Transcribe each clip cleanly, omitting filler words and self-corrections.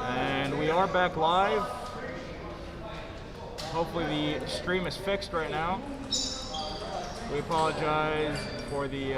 And we are back live. Hopefully the stream is fixed right now. We apologize for the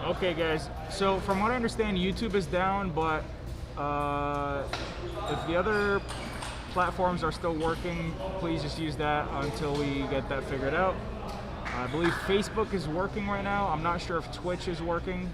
Okay guys, so from what I understand, YouTube is down, but if the other platforms are still working, please just use that until we get that figured out. I believe Facebook is working right now. I'm not sure if Twitch is working.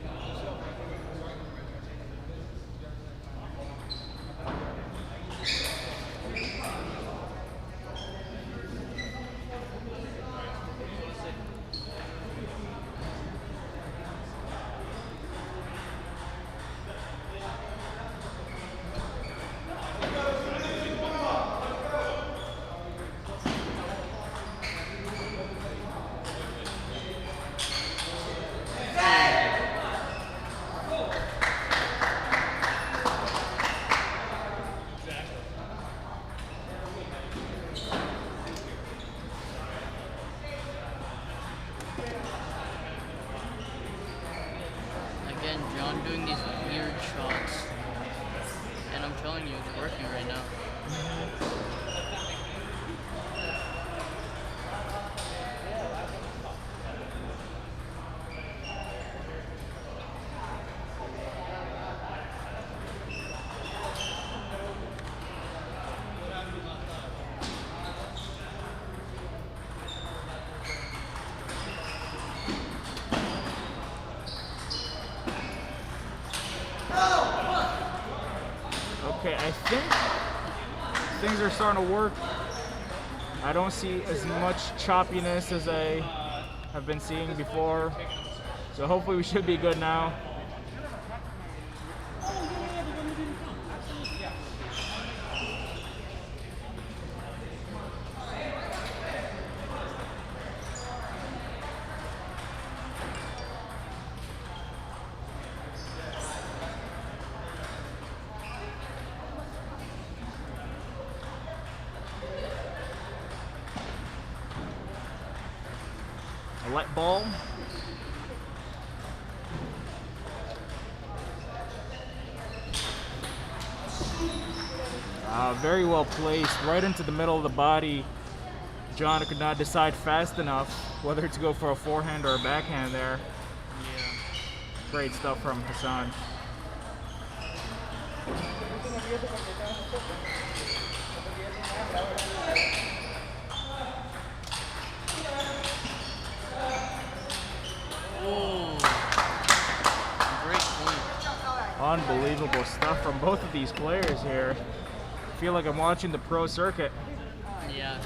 John doing these weird shots, and I'm telling you, it's working right now. Okay, I think things are starting to work. I don't see as much choppiness as I have been seeing before. So hopefully we should be good now. A light ball. Very well placed, right into the middle of the body. John could not decide fast enough whether to go for a forehand or a backhand there. Yeah. Great stuff from Hassan. Oh, great point. Unbelievable stuff from both of these players here. I feel like I'm watching the pro circuit. Yeah.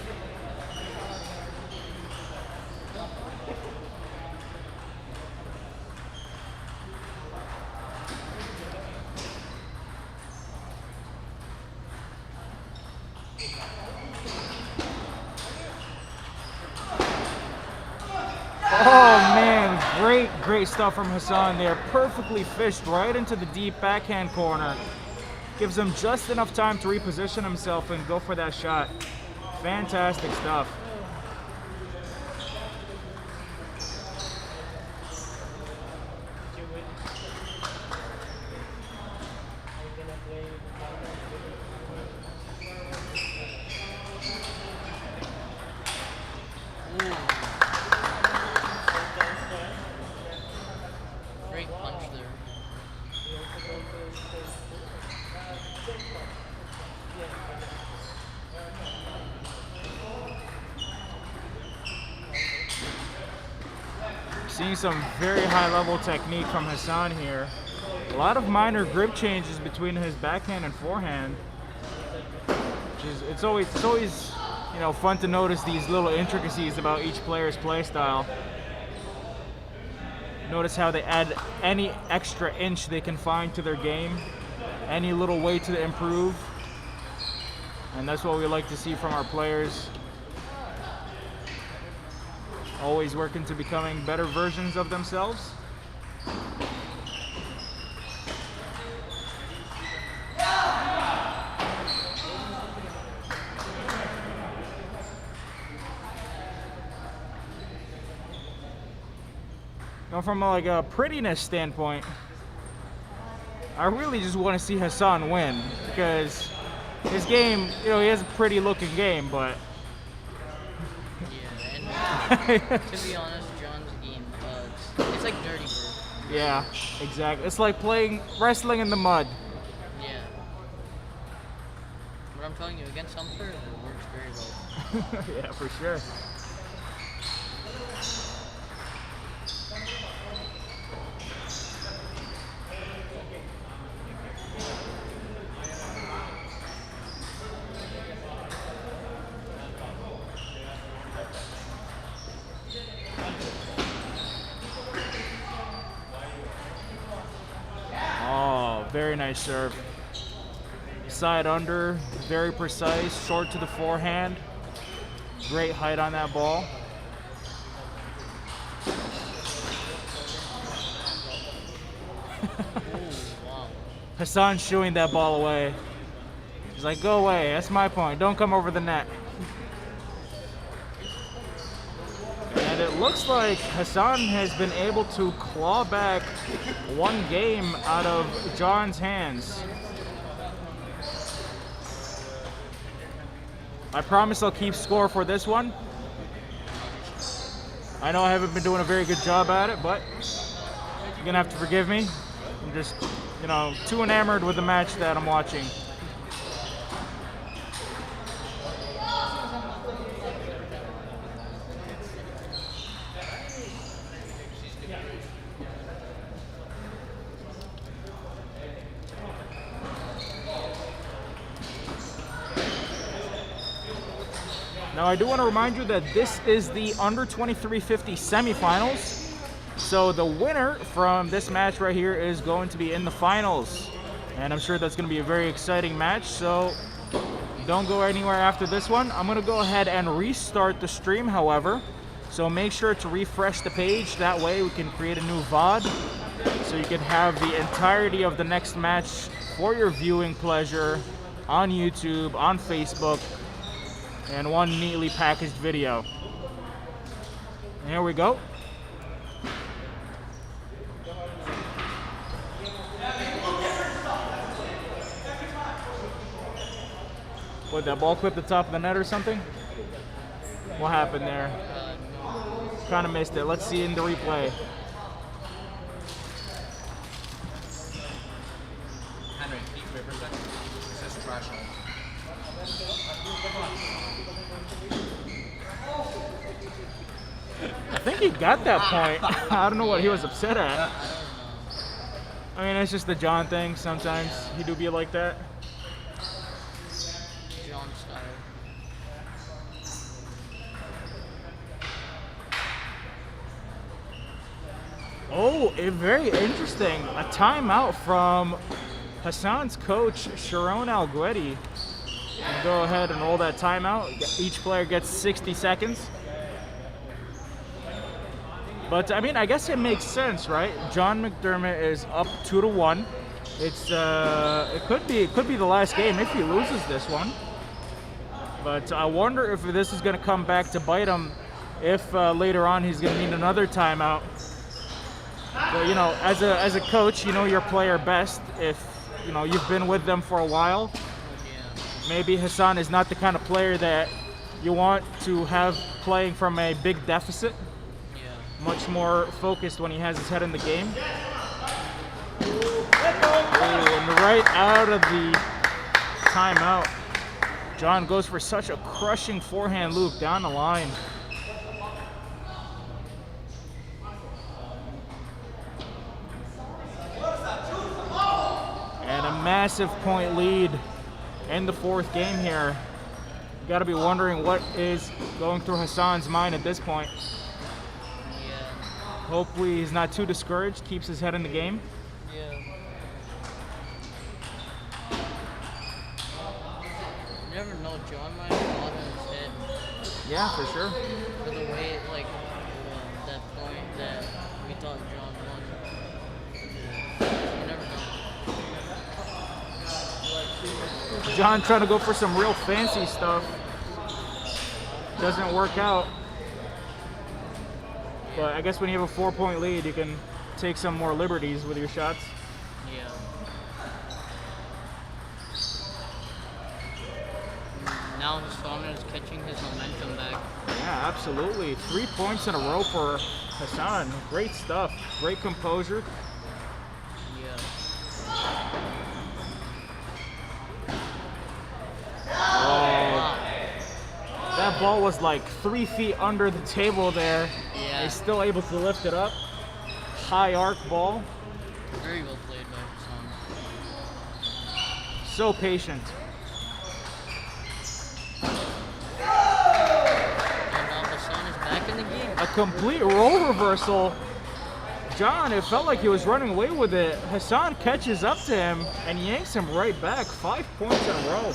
Oh man, great stuff from Hassan there. Perfectly fished right into the deep backhand corner. Gives him just enough time to reposition himself and go for that shot. Fantastic stuff. Great punch there. Seeing some very high-level technique from Hassan here. A lot of minor grip changes between his backhand and forehand. It's always fun to notice these little intricacies about each player's play style. Notice how they add any extra inch they can find to their game, any little way to improve, and that's what we like to see from our players. Always working to becoming better versions of themselves. Now, from a prettiness standpoint, I really just want to see Hassan win, because his game, he has a pretty looking game, but yeah, and to be honest, John's game, it's like Dirty Bird. Yeah, exactly. It's like playing wrestling in the mud. Yeah. But I'm telling you, against Humper, it works very well. Yeah, for sure. Very nice serve. Side under, very precise, short to the forehand. Great height on that ball. Wow. Hassan shooing that ball away. He's like, go away, that's my point. Don't come over the net. And it looks like Hassan has been able to claw back one game out of John's hands. I promise I'll keep score for this one. I know I haven't been doing a very good job at it, but you're gonna have to forgive me. I'm just, too enamored with the match that I'm watching. Now, I do want to remind you that this is the under 2350 semifinals. So the winner from this match right here is going to be in the finals. And I'm sure that's going to be a very exciting match. So don't go anywhere after this one. I'm going to go ahead and restart the stream, however. So make sure to refresh the page. That way we can create a new VOD. So you can have the entirety of the next match for your viewing pleasure on YouTube, on Facebook, and one neatly packaged video. And here we go. What, that ball clipped the top of the net or something? What happened there? Kind of missed it. Let's see in the replay. Henry, peek for a second. It says trash on. I think he got that point. I don't know what he was upset at. I mean, it's just the John thing. Sometimes he do be like that. John style. Oh, very interesting. A timeout from Hassan's coach, Sharon Alguetti. And go ahead and roll that timeout. Each player gets 60 seconds. But I mean, I guess it makes sense, right? John McDermott is up 2-1. It could be the last game if he loses this one. But I wonder if this is going to come back to bite him. If later on he's going to need another timeout. But as a coach, you know your player best. If you've been with them for a while. Maybe Hassan is not the kind of player that you want to have playing from a big deficit. Much more focused when he has his head in the game. And right out of the timeout, John goes for such a crushing forehand loop down the line. massive point lead in the fourth game here. You got to be wondering what is going through Hassan's mind at this point. Yeah. Hopefully he's not too discouraged, keeps his head in the game. Yeah. You never know, John might have a lot in his head. Yeah, for sure. For the way, like, that point that we thought John won. You never know. John trying to go for some real fancy stuff. Doesn't work out. But I guess when you have a 4-point lead, you can take some more liberties with your shots. Yeah. Now Hassan is catching his momentum back. Yeah, absolutely. 3 points in a row for Hassan. Great stuff. Great composure. Yeah. Oh, that ball was like 3 feet under the table there. Yeah. He's still able to lift it up. High arc ball. Very well played by Hassan. So patient. And now Hassan is back in the game. A complete role reversal. John, it felt like he was running away with it. Hassan catches up to him and yanks him right back. 5 points in a row.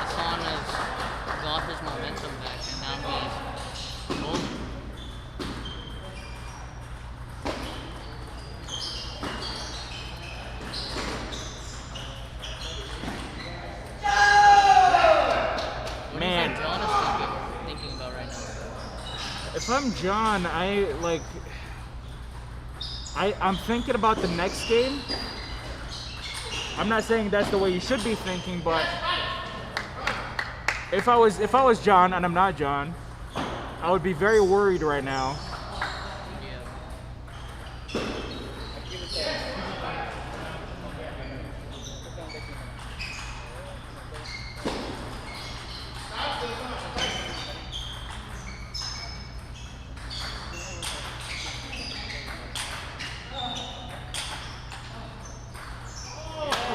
Hassan has got his momentum back and now he's rolling. What Man. do you think John is thinking about right now? If I'm John, I'm thinking about the next game. I'm not saying that's the way you should be thinking, but if I was John, and I'm not John, I would be very worried right now. Yeah.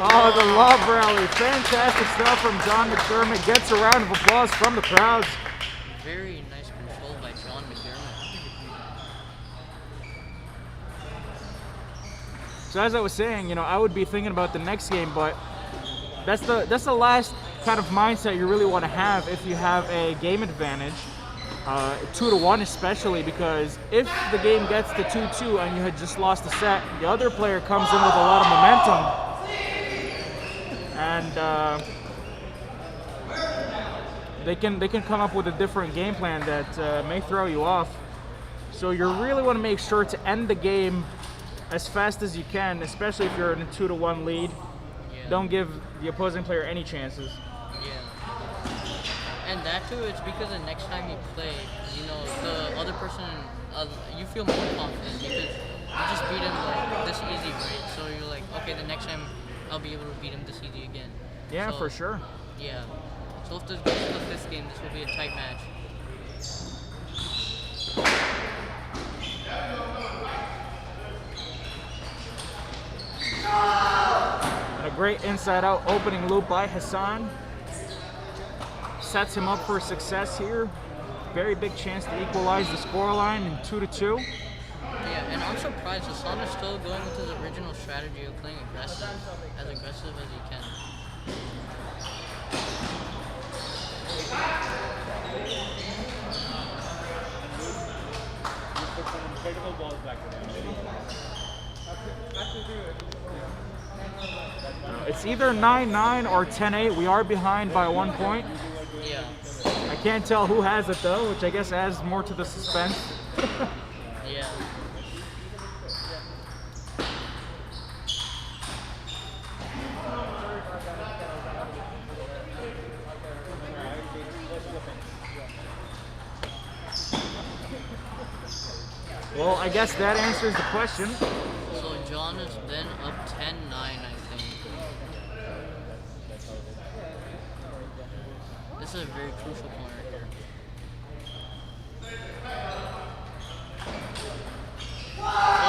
Oh, the love rally. Fantastic stuff from John McDermott. Gets a round of applause from the crowds. Very nice control by John McDermott. So as I was saying, I would be thinking about the next game, but that's the last kind of mindset you really want to have if you have a game advantage. 2-1 especially, because if the game gets to 2-2 and you had just lost a set, the other player comes in with a lot of momentum. And they can come up with a different game plan that may throw you off. So you really want to make sure to end the game as fast as you can, especially if you're in a 2-1 lead. Yeah. Don't give the opposing player any chances. Yeah. And that too, it's because the next time you play, the other person, you feel more confident because you just beat him like this easy, right? So you're like, okay, the next time I'll be able to beat him this easy again. Yeah, So, for sure. Yeah. So if this goes to the 5th game, this will be a tight match. And a great inside-out opening loop by Hassan. Sets him up for success here. Very big chance to equalize the scoreline in 2-2. Yeah, and I'm surprised Hassan is still going with his original strategy of playing as aggressive as he can. It's either 9-9 or 10-8. We are behind by 1 point. Yeah. I can't tell who has it though, which I guess adds more to the suspense. Yeah. Well, I guess that answers the question. So John is then up 10-9, I think. This is a very crucial point right here.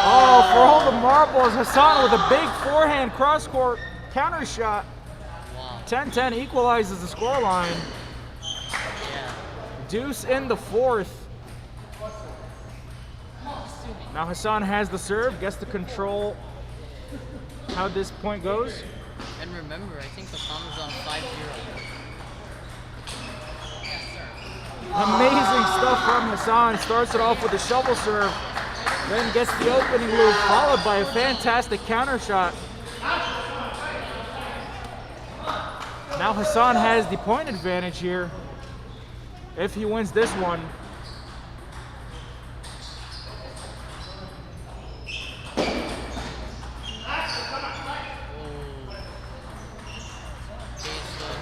Oh, for all the marbles, Hassan with a big forehand cross-court counter shot. Wow. 10-10 equalizes the scoreline. Yeah. Deuce in the fourth. Now Hassan has the serve, gets to control how this point goes. And remember, I think Hassan was on 5-0. Amazing stuff from Hassan. Starts it off with a shovel serve, then gets the opening move, followed by a fantastic counter shot. Now Hassan has the point advantage here if he wins this one.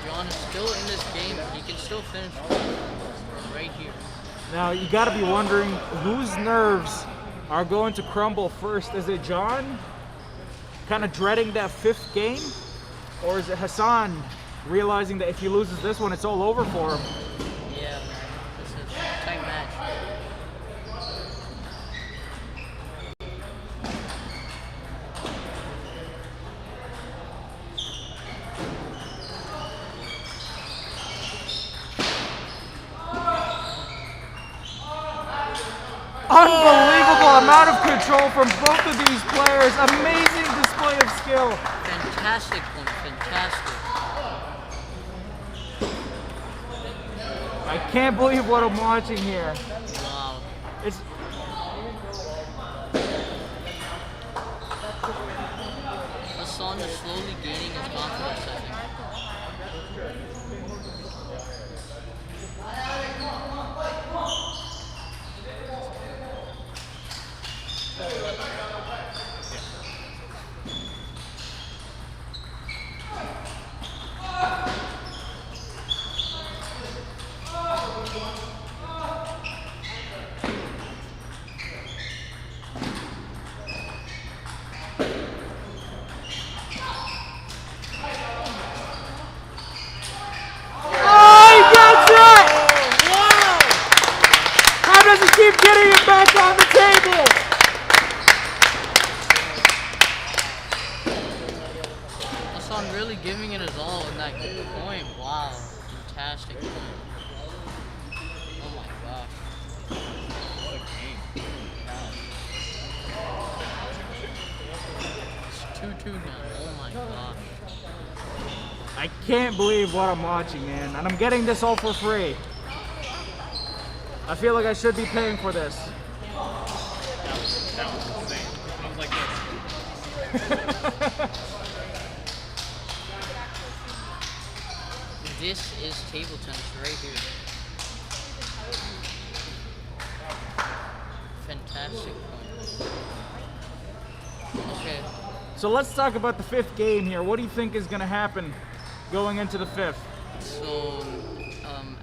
John is still in this game. He can still finish right here. Now you got to be wondering whose nerves are going to crumble first. Is it John kind of dreading that fifth game? Or is it Hassan realizing that if he loses this one, it's all over for him? Yeah, man. This is a tight match. Unbelievable amount of control from both of these players. Amazing display of skill. Fantastic one. Fantastic. I can't believe what I'm watching here. Wow. It's Hassan is slowly gaining his confidence, I think. keep getting it back on the table. Hassan really giving it his all in that point. Wow, fantastic point. Oh my gosh. It's 2-2 now. Oh my gosh. I can't believe what I'm watching, man. And I'm getting this all for free. I feel like I should be paying for this. That was insane. I was like this. This is table tennis right here. Fantastic point. Okay. So let's talk about the fifth game here. What do you think is going to happen going into the fifth? So,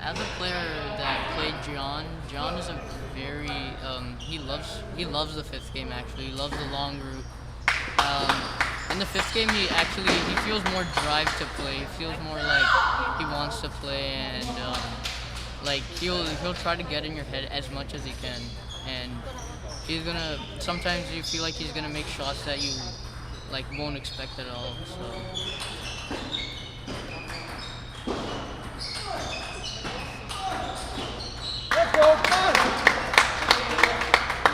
as a player that played John is a very he loves the fifth game actually. He loves the long route. In the fifth game, he feels more drive to play. He feels more like he wants to play, and like he'll try to get in your head as much as he can. And he's gonna sometimes you feel like he's gonna make shots that you like won't expect at all. So.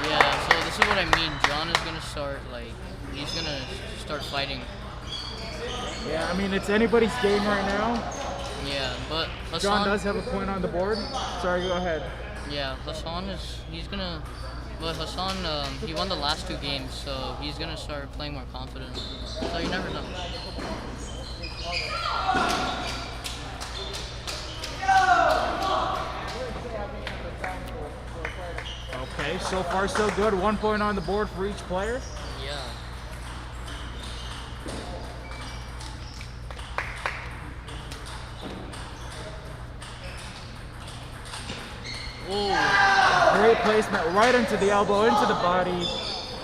Yeah, so this is what I mean. John is gonna start he's gonna start fighting. Yeah, I mean it's anybody's game right now. Yeah, but Hassan, John does have a point on the board. Sorry, go ahead. Yeah, Hassan he won the last two games, so he's gonna start playing more confident. So you never know. Okay, so far so good. 1 point on the board for each player. Yeah. Oh. Great placement right into the elbow, into the body.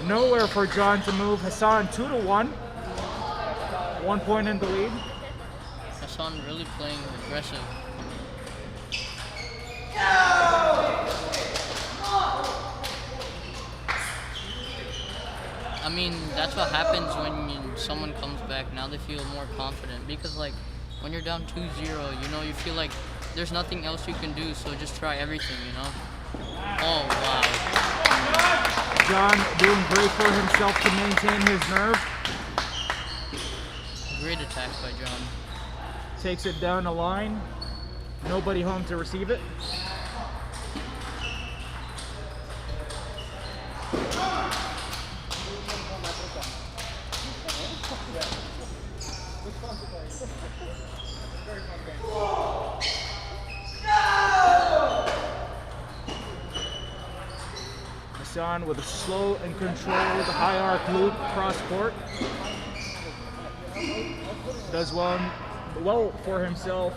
Nowhere for John to move. Hassan 2-1. 1 point in the lead. Hassan really playing aggressive. I mean, that's what happens when someone comes back. Now they feel more confident because, like, when you're down 2-0, you know, you feel like there's nothing else you can do, so just try everything, you know? Oh, wow. John doing great for himself to maintain his nerve. Great attack by John. Takes it down the line. Nobody home to receive it. Hassan with a slow and controlled high arc loop cross court. Does well for himself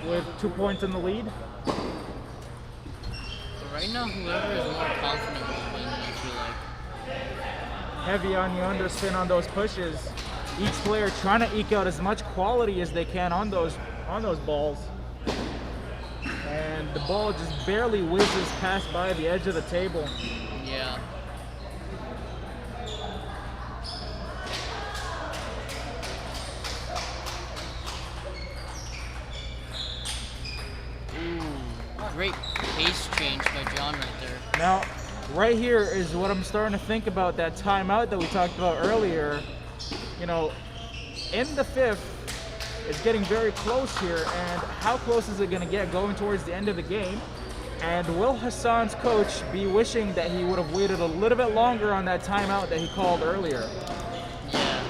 with 2 points in the lead. But right now, whoever is more confident will win, I feel like. Heavy on the underspin on those pushes. Each player trying to eke out as much quality as they can on those balls. And the ball just barely whizzes past by the edge of the table. Yeah. Great pace change by John right there. Now, right here is what I'm starting to think about, that timeout that we talked about earlier. You know, in the fifth, it's getting very close here, and how close is it going to get going towards the end of the game? And will Hassan's coach be wishing that he would have waited a little bit longer on that timeout that he called earlier? Yeah.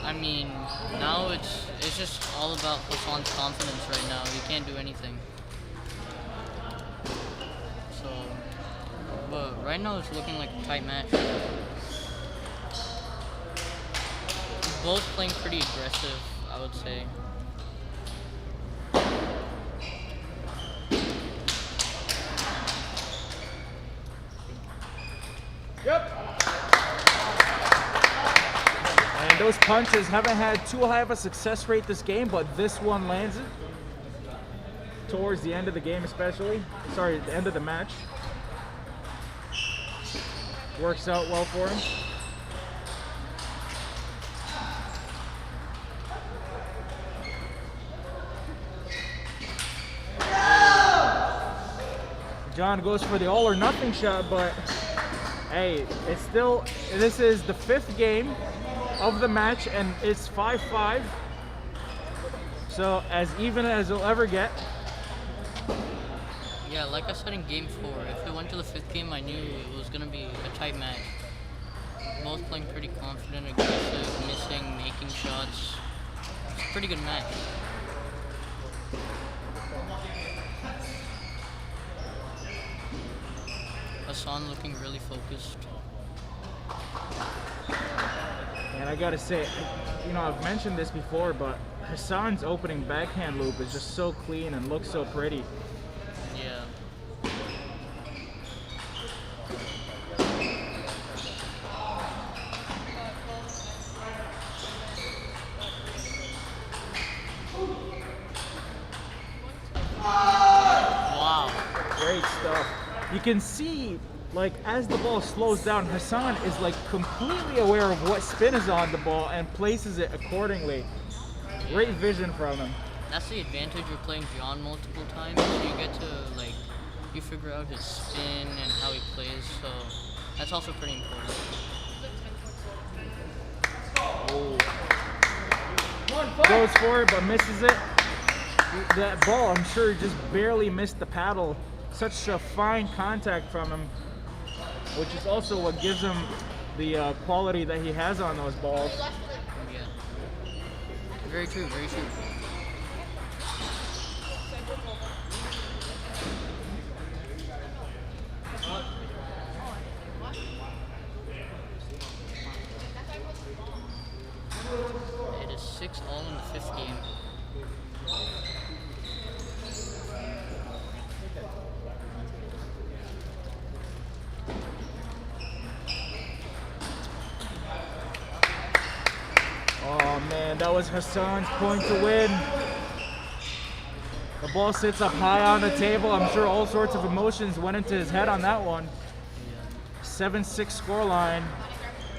I mean, now it's just all about Hassan's confidence right now. He can't do anything. So, but right now it's looking like a tight match. Both playing pretty aggressive, I would say. Yep. And those punches haven't had too high of a success rate this game, but this one lands it. Towards the end of the game especially. Sorry, the end of the match. Works out well for him. John goes for the all or nothing shot, but hey, it's still, this is the fifth game of the match and it's 5-5. So as even as it'll ever get. Yeah, like I said in game 4, if it went to the fifth game, I knew it was going to be a tight match. Both playing pretty confident, aggressive, missing, making shots. It's a pretty good match. Hassan looking really focused. And I gotta say, you know, I've mentioned this before, but Hassan's opening backhand loop is just so clean and looks so pretty. Yeah. Wow. Great stuff. You can see, like, as the ball slows down, Hassan is like completely aware of what spin is on the ball and places it accordingly. Great vision from him. That's the advantage of playing John multiple times. You get to, like, you figure out his spin and how he plays, so that's also pretty important. Oh. Goes for it, but misses it. That ball, I'm sure, just barely missed the paddle. Such a fine contact from him, which is also what gives him the quality that he has on those balls. Yeah. Very true, very true. It is 6-all in the fifth game. Oh man, that was Hassan's point to win. The ball sits up high on the table. I'm sure all sorts of emotions went into his head on that one. 7-6 scoreline.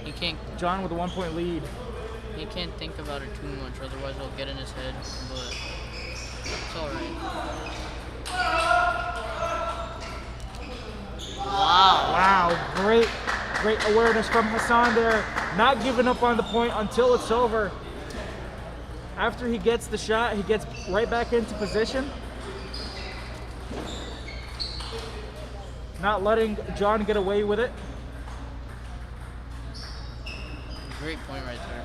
He can't John with a 1-point lead. think about it too much, otherwise it'll get in his head. But it's all right. Wow. Wow, great awareness from Hassan there. Not giving up on the point until it's over. After he gets the shot, he gets right back into position. Not letting John get away with it. Great point right there.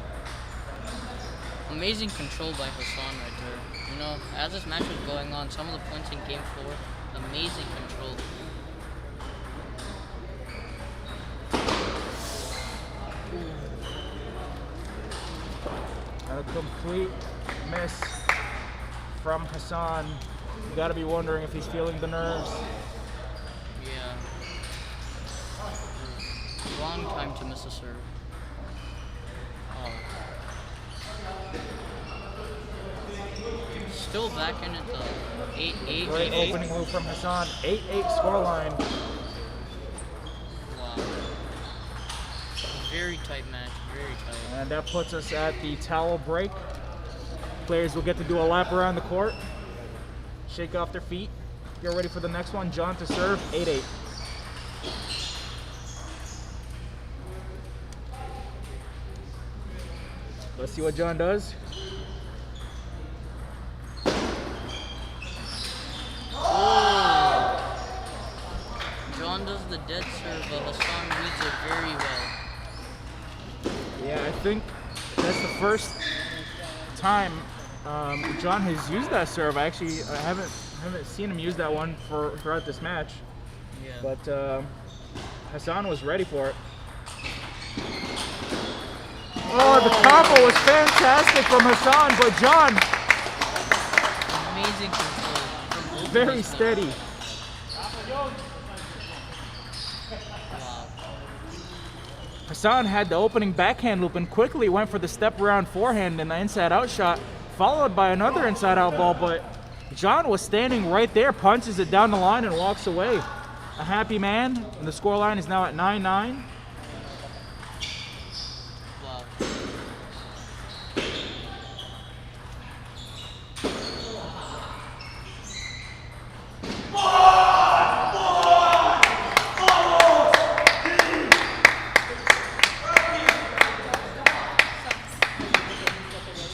Amazing control by Hassan right there. You know, as this match was going on, some of the points in game 4, amazing control. A complete miss from Hassan. You gotta be wondering if he's feeling the nerves. Yeah. Wrong time to miss a serve. Oh. Still back in at the 8-8. Great 8-8. opening move from Hassan. 8-8 scoreline. Wow. Very tight match. Very tight. And that puts us at the towel break. Players will get to do a lap around the court, shake off their feet, get ready for the next one. John to serve, 8-8. Let's see what John does. Oh! John does the dead serve, but Hassan reads it very well. Yeah, I think that's the first time John has used that serve. I haven't seen him use that one throughout this match. Yeah. But Hassan was ready for it. Oh, the combo was fantastic from Hassan, but John, Amazing control from both very of these steady. Wow. Hassan had the opening backhand loop and quickly went for the step around forehand and the inside out shot, followed by another inside out ball, but John was standing right there, punches it down the line and walks away. A happy man, and the scoreline is now at 9-9. Wow.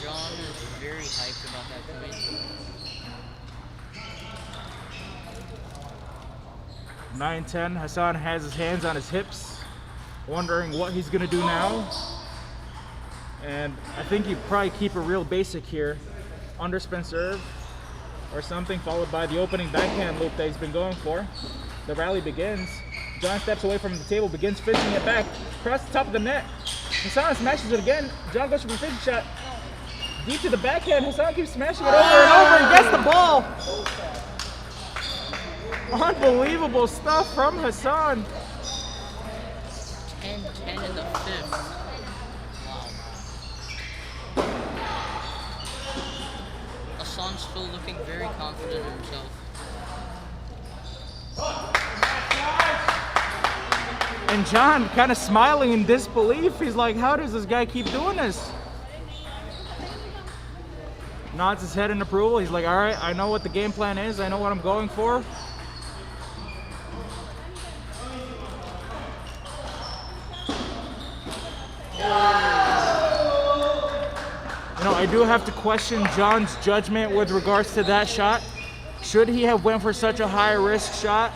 John is very hyped about that point. 9-10, Hassan has his hands on his hips, wondering what he's gonna do now. And I think you probably keep it real basic here. Underspin serve or something, followed by the opening backhand loop that he's been going for. The rally begins. John steps away from the table, begins fishing it back, across the top of the net. Hassan smashes it again. John goes for the fishing shot. Deep to the backhand. Hassan keeps smashing it over and over and gets the ball. Unbelievable stuff from Hassan. 10-10 in the fifth. Wow. Hassan's still looking very confident in himself. And John kind of smiling in disbelief. He's like, how does this guy keep doing this? Nods his head in approval. He's like, all right, I know what the game plan is. I know what I'm going for. You know, I do have to question John's judgment with regards to that shot. Should he have went for such a high risk shot?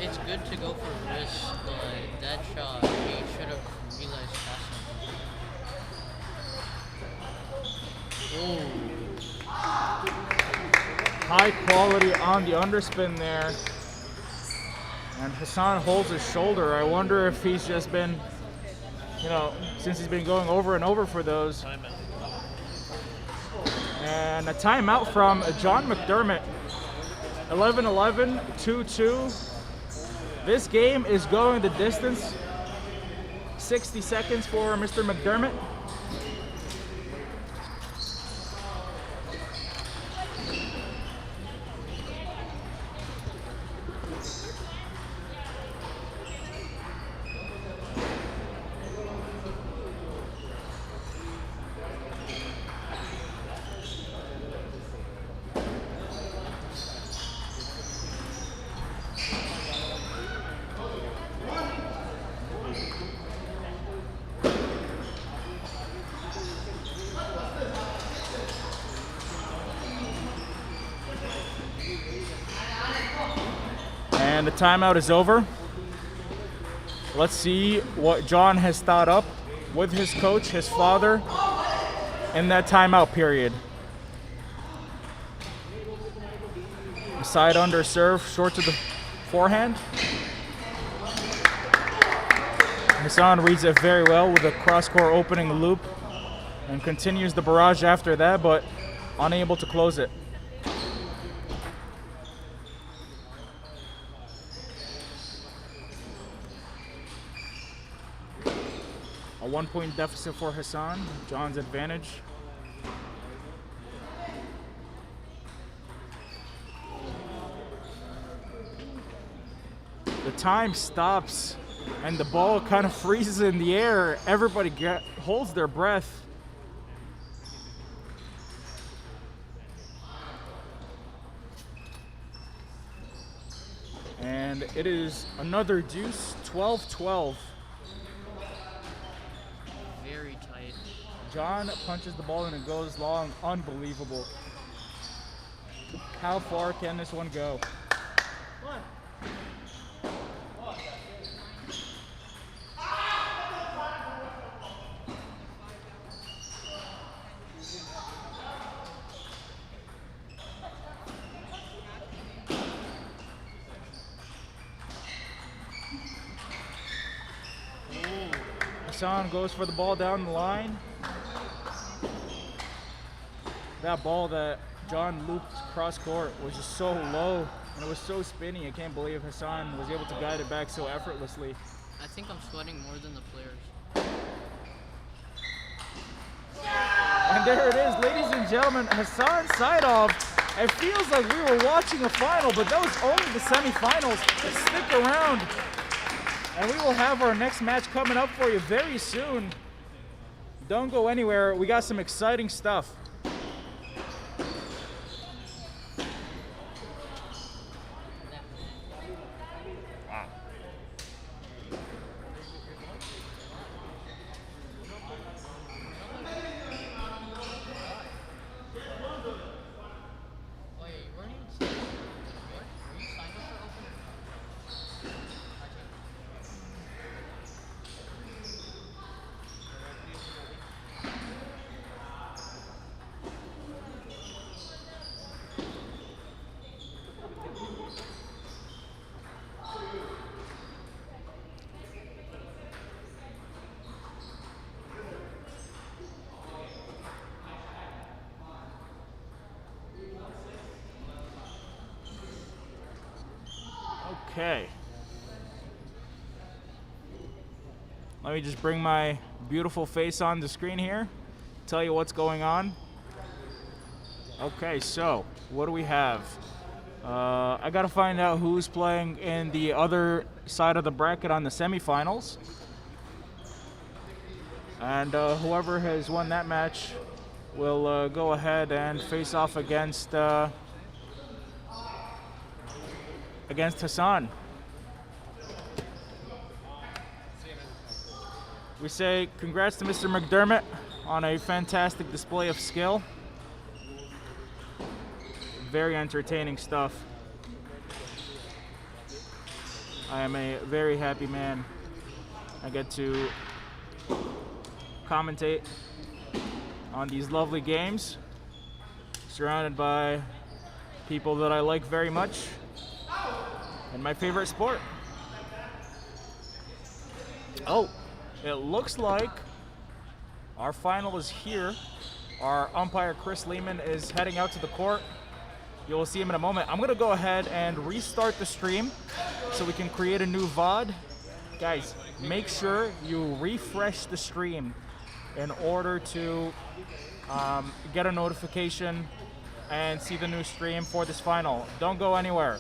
It's good to go for risk, but that shot, he should have realized faster. Oh. High quality on the underspin there. And Hassan holds his shoulder. I wonder if he's just been, you know, since he's been going over and over for those. And a timeout from John McDermott. 11-11, 2-2. This game is going the distance. 60 seconds for Mr. McDermott. the timeout is over. Let's see what John has thought up with his coach, his father, in that timeout period. A side under serve, short to the forehand. Hassan reads it very well with a cross-court opening loop and continues the barrage after that, but unable to close it. A 1-point deficit for Hassan, John's advantage. The time stops and the ball kind of freezes in the air. Everybody holds their breath. And it is another deuce, 12-12. Very tight. John punches the ball and it goes long. Unbelievable. How far can this one go? Hassan goes for the ball down the line. That ball that John looped cross court was just so low and it was so spinny. I can't believe Hassan was able to guide it back so effortlessly. I think I'm sweating more than the players. And there it is, ladies and gentlemen, Hassan's side off. It feels like we were watching a final, but that was only the semifinals. Stick around. And we will have our next match coming up for you very soon. Don't go anywhere. We got some exciting stuff. Okay. Let me just bring my beautiful face on the screen here, tell you what's going on. Okay, so what do we have? I gotta find out who's playing in the other side of the bracket on the semifinals. And whoever has won that match will go ahead and face off against Hassan. We say congrats to Mr. McDermott on a fantastic display of skill. Very entertaining stuff. I am a very happy man. I get to commentate on these lovely games, surrounded by people that I like very much, and my favorite sport. Oh, it looks like our final is here. Our umpire, Chris Lehman, is heading out to the court. You'll see him in a moment. I'm gonna go ahead and restart the stream so we can create a new VOD. Guys, make sure you refresh the stream in order to get a notification and see the new stream for this final. Don't go anywhere.